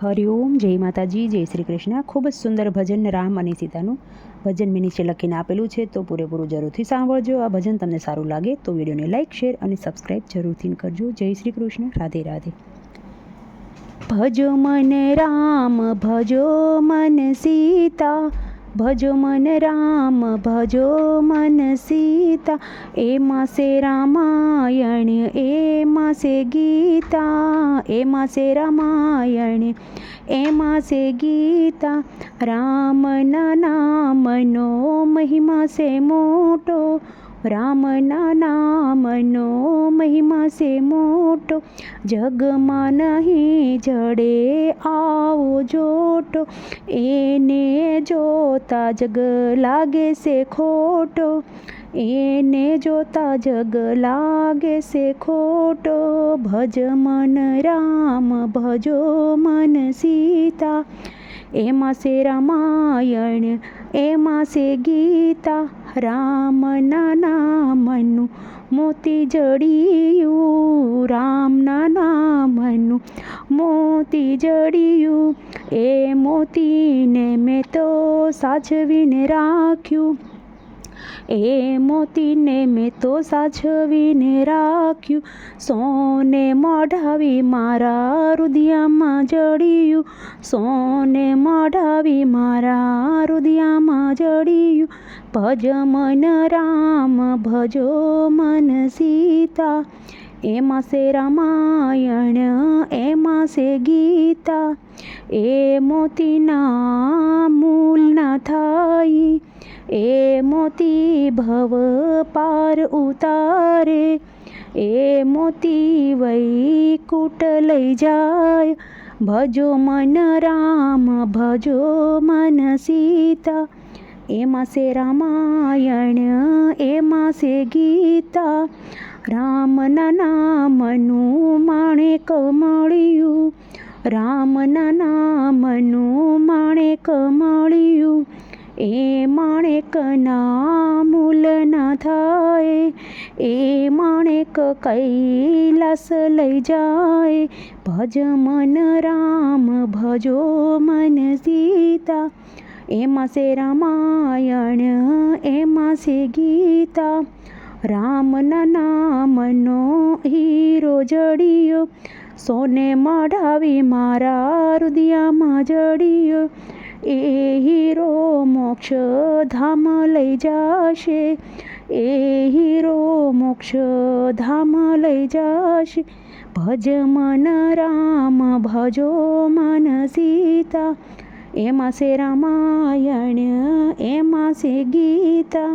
હરિઓમ, જય માતાજી, જય શ્રી કૃષ્ણ। ખૂબ જ સુંદર ભજન રામ અને સીતાનું ભજન મેં નીચે લખીને આપેલું છે, તો પૂરેપૂરું જરૂરથી સાંભળજો। આ ભજન તમને સારું લાગે તો વિડીયોને લાઇક, શેર અને સબસ્ક્રાઈબ જરૂરથી કરજો। જય શ્રી કૃષ્ણ, રાધે રાધે। ભજો મન રામ, ભજો મન સીતા, ભજો મન રામ, ભજો મન સીતા। એમાં સે રામાયણ, એમાં સે ગીતા, એમાં સે રામાયણ, એમાં સે ગીતા। રામના નામનો મહિમા સે મોટો, રામના નામનો મહિમા સે મોટો। જગમાં નહીં જડે આવો જોટો, એને જોતા જગ લાગે છે ખોટો, એને જોતા જગ લાગે છે ખોટો। ભજ મન રામ, ભજો મન સીતા, એમાં સે રામાયણ, એમાં સે ગીતા। રામના નામનું મોતી જડિયું, રામના નામનું મોતી જડિયું, એ મોતીને મેં તો સાચવીને રાખ્યું, એ મોતીને મેં તો સાચવીને રાખ્યું। સોને મઢાવી મારા રુદિયામાં જડિયું, સોને મઢાવી મારા રુદિયામાં જડિયું। ભજ મન રામ, ભજો મન સીતા, એમાં સે રામાયણ, એમાં સે ગીતા। એ મોતીના મૂલ ના થાય, એ મોતી ભવ પાર ઉતારે, એ મોતી વૈકુટ લઈ જાય। ભજો મન રામ, ભજો મન સીતા, એમાં સે રામાયણ, એમાં સે ગીતા। રામના નામનું માણેક મળ્યું, રામના નામનું માણેક મળ્યું, એ માણેકના મૂલ ના થાય, એ માણેક કૈલાસ લઈ જાય। ભજ મન રામ, ભજો મન સીતા, એમાં સે રામાયણ, એમાં સે ગીતા। રામના નામનો હીરો જડિયો, સોને મઢાવી મારા રુદિયામાં જડિયો, એ હીરો મોક્ષ ધામ લઈ જશે, એ હીરો મોક્ષ ધામ લઈ જશે। ભજ મન રામ, ભજો મન સીતા, એમાં સે રામાયણ, એમાં સે ગીતા।